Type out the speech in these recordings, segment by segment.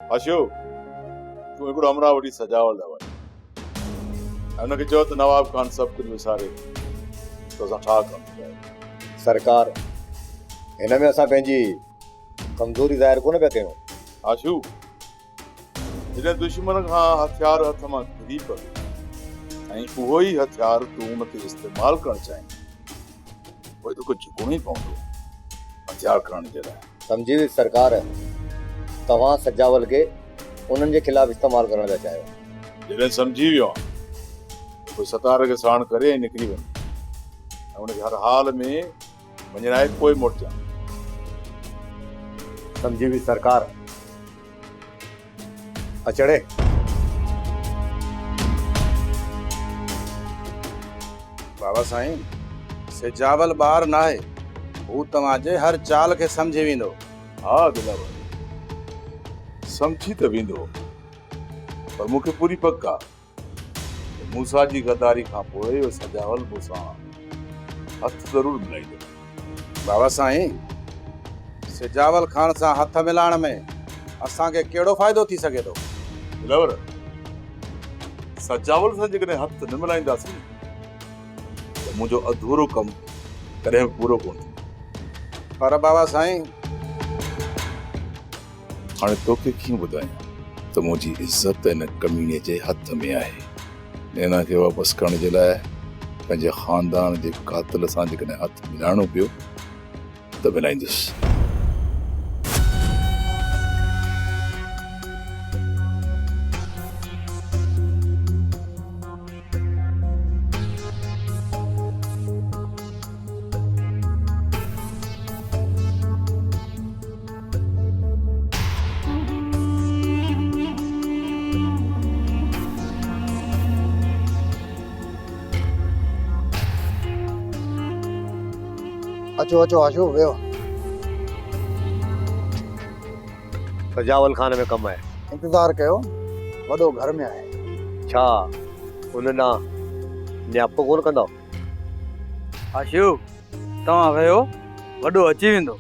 अशोक तूं हिकिड़ो अमरावती सजावल दवा हुनखे चओ त नवाब खान सभु कुझु विसारे तोसां छा कमु कयो। सरकार हिन में असां पंहिंजी कमज़ोरी ज़ाहिर कोन पिया कयूं। आशू हिन दुश्मन खां हथियार हथ मां किरी पियो ऐं उहो ई हथियार तूं हुनखे इस्तेमालु करणु चाहीं पोइ तोखे झुकणो ई पवंदो हथियार खणण जे लाइ। सम्झी वई सरकार, तव्हां सजावल खे उन्हनि जे ख़िलाफ़ इस्तेमालु करण था चाहियो। जॾहिं सम्झी वियो आहे पोइ सतार खे साण करे ऐं निकिरी वञ ऐं हुनखे हर हाल में वञणाए पोइ मोटिजां। सम्झी वई सरकार। अचड़े बाबा साईं सिजावल ॿार न आहे, हू तव्हांजे हर चाल खे सम्झी वेंदो। हा दिलावर सम्झी त वेंदो पर मूंखे पूरी पक आहे मूसा जी गद्दारी खां पोइ इहो सजावल मूंसां हथ ज़रूर मिलाईंदो। बाबा साईं सिजावल खान सां हथ मिलाइण में असांखे कहिड़ो फ़ाइदो थी सघे थो? दिलावर सजावल सां जेकॾहिं हथ न मिलाईंदासीं त मुंहिंजो अधूरो कमु कॾहिं बि पूरो कोन थींदो। पर बाबा साईं हाणे तोखे कीअं ॿुधायां त मुंहिंजी इज़त हिन कमीने जे हथ में आहे। हिन खे वापसि करण जे लाइ पंहिंजे ख़ानदान जे कातिल सां जेकॾहिं हथ मिलाइणो पियो त मिलाईंदुसि। अचो अचो आशू वेहो। सजावल खान में कमु आहे। इंतज़ार कयो, वॾो घर में आहे। छा उन ॾांहुं नियापो कोन कंदव? आशू तव्हां वियो, वॾो अची वेंदो।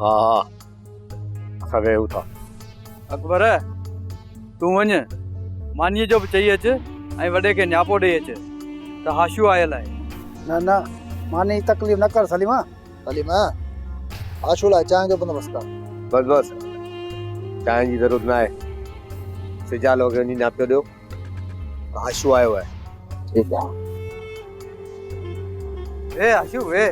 हा हा असां वेहूं था। अकबर तूं वञ मानीअ जो बि चई अचु ऐं वॾे खे न्यापो ॾेई अचु त हाशू आयल आहे। न न माने तकलीफ़ न कर सलीमा। सलीमा आशू लाइ चांहि जो बंदोबस्तु कर। बस बस चांहि जी ज़रूरत न आहे। सिजाल वग़ैरह जी नापियो ॾियो, आशू आयो आहे। ठीकु आहे। वे आशू वे।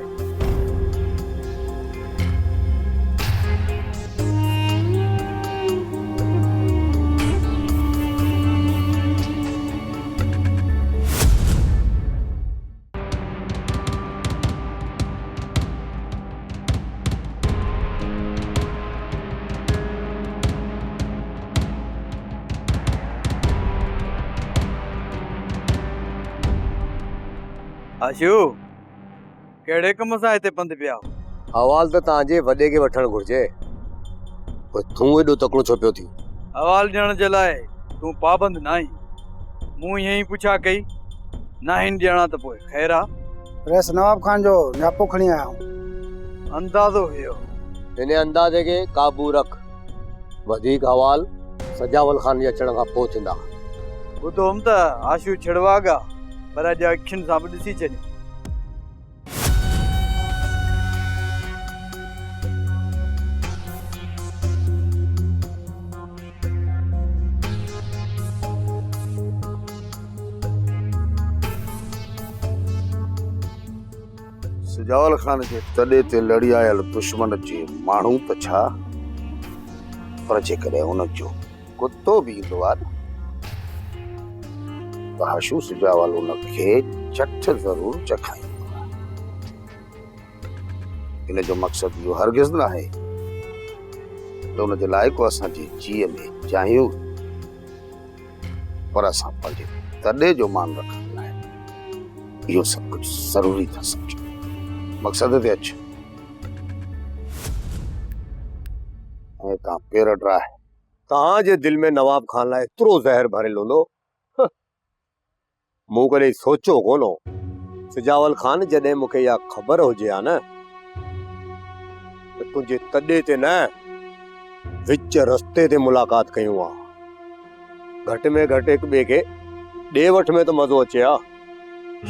आशू कहिड़े कम सां हिते पंधु पिया? हवाल त तव्हांजे वॾे खे वठणु घुरिजे, पोइ तूं एॾो तकिड़ो छो पियो थी? हवाल ॾियण जे लाइ तूं पाबंद न आहीं। मूं ईअं ई पुछा कई, न आहिनि ॾियणा त पोइ ख़ैर आहे। रेस नवाब खान जो न्यापो खणी आया हूं। अंदाज़ो हुयो। हिन अंदाज़े खे काबू रख। वधीक हवाल सजावल खान जे अचण खां पोइ थींदा। ॿुधो हुअमि त आशू छिड़वागा पर अॼु अखियुनि सां बि ॾिसी छॾियो। सिजावल खान जे तॾे ते लड़ी आयल दुश्मन जे माण्हू त छा, पर जेकॾहिं हुन जो कुतो बि ईंदो आहे त हाशू सिजावल हुनखे चट ज़रूर चखाईंदो आहे। हिन जो मक़सदु इहो हरगिज़ न आहे त हुनजे लाइ को असांजी जीअ में चाहियूं, पर असां पंहिंजे तॾे जो मान रखण लाइ इहो सभु कुझु ज़रूरी था सम्झूं। मक़सद ते अच ऐं तव्हां पेर ड्राए। तव्हांजे दिलि में नवाब खान लाइ एतिरो ज़हर भरियलु हूंदो, मूं कॾहिं सोचियो कोन हो। सिजावल खान जॾहिं मूंखे इहा ख़बर हुजे हा न त तुंहिंजे तॾे ते न विच रस्ते ते मुलाक़ात कयूं आ। घटि में घटि हिक ॿिए खे ॾे वठ में त मज़ो अचे हा।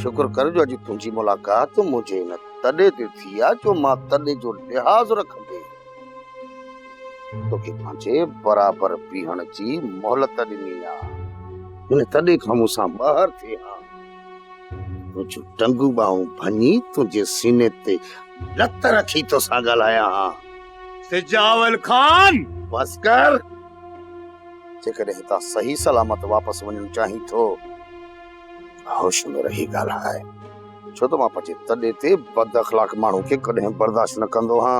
शुक्र कर जो अॼु तुंहिंजी मुलाक़ात मुंहिंजे हिन तॾे ते थी आहे जो मां तॾे जो लिहाज़ रखंदे तोखे पंहिंजे बराबर पीअण जी मोहलत ॾिनी आहे। हिन तॾे खां मूंसां ॿाहिरि थिए हा। तुंहिंजूं टंगू ॿाहूं भञी तुंहिंजे सीने ते लत रखी तोसां ॻाल्हायां हा। सिजावल खान बस कर। जेकॾहिं हितां सही सलामत वापसि वञणु चाहीं थो होश में रही ॻाल्हाए, छो त मां पंहिंजे तॾे ते बद अख़लाक माण्हू खे कॾहिं बर्दाश्त न कंदो हा।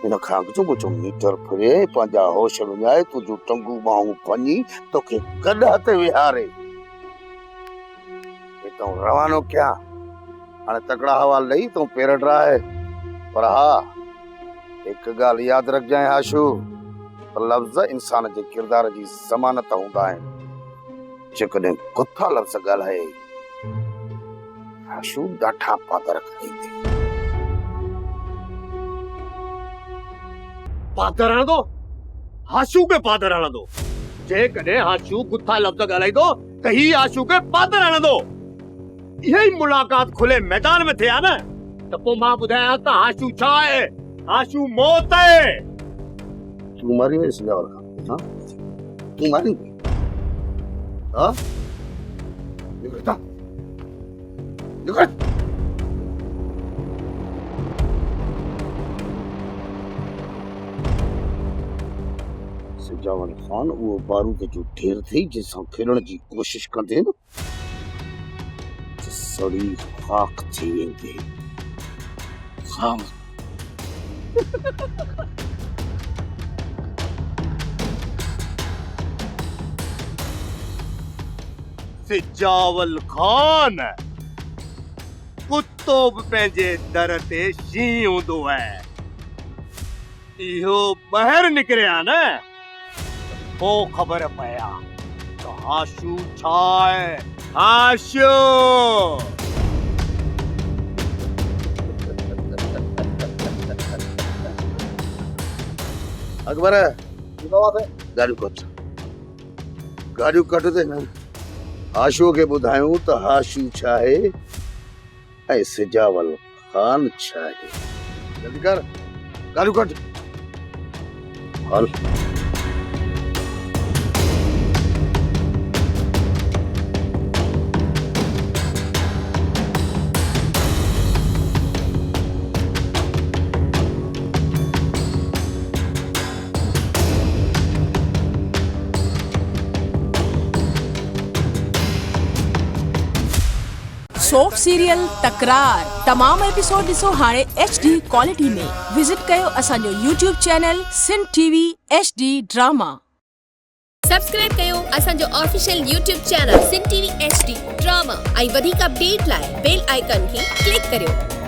हिन खां अॻु मुंहिंजो मीटर फिरे पंहिंजा होश विञाए तुंहिंजूं टंगू ॿाहूं भञी तोखे गॾ ते विहारे हितां रवानो कयां। हाणे तकड़ा हवाल ॾेई तूं पेर ड्राए, पर हा हिकु ॻाल्हि यादि रखजांइ आशू, लफ़्ज़ इंसान जे किरदार जी ज़मानत हूंदा आहिनि। जेकॾहिं कुथा लफ़्ज़ ॻाल्हाए आशू ॾाढा पादर खाईंदे। पादर हणंदो? आशू खे पादर हणंदो? जेकॾहिं आशू कुथा लफ़्ज़ ॻाल्हाईंदो त ही आशू खे पादर हणंदो। इहा ई मुलाक़ात खुले मैदान में थिए हा न, त पोइ मां ॿुधायां त आशू छा आहे। आशू मौत है। तू मारी वही सिजावल खान, हाँ? तू मारी वही, हाँ? निकलता, निकल। सिजावल खान वो बारूद जो ढेर थी जैसा खेलण जी कोशिश कंदे न, सड़ी खाक थी वेंदी। खाक सिजावल खान कुत्तो बि पंहिंजे दर ते शींहुं हूंदो आहे। इहो ॿाहिरि निकिरे हा न, पोइ ख़बर पए हा त आशू छा आहे। आशू अकबर गाड़ियूं कट दे न। आशू खे ॿुधायूं त आशू छा आहे ऐं सिजावल खान छा आहे। जल्दी कर, गाड़ियूं कट। हल। सॉफ्ट सीरियल तकरार तमाम एपिसोड ॾिसो हाणे HD क्वालिटी में। विजिट कयो असांजो YouTube channel Sindh TV HD drama. Subscribe कयो असांजो official YouTube channel Sindh TV HD drama ऐं वधीक अपडेट लाइ बेल आइकन खे क्लिक करियो।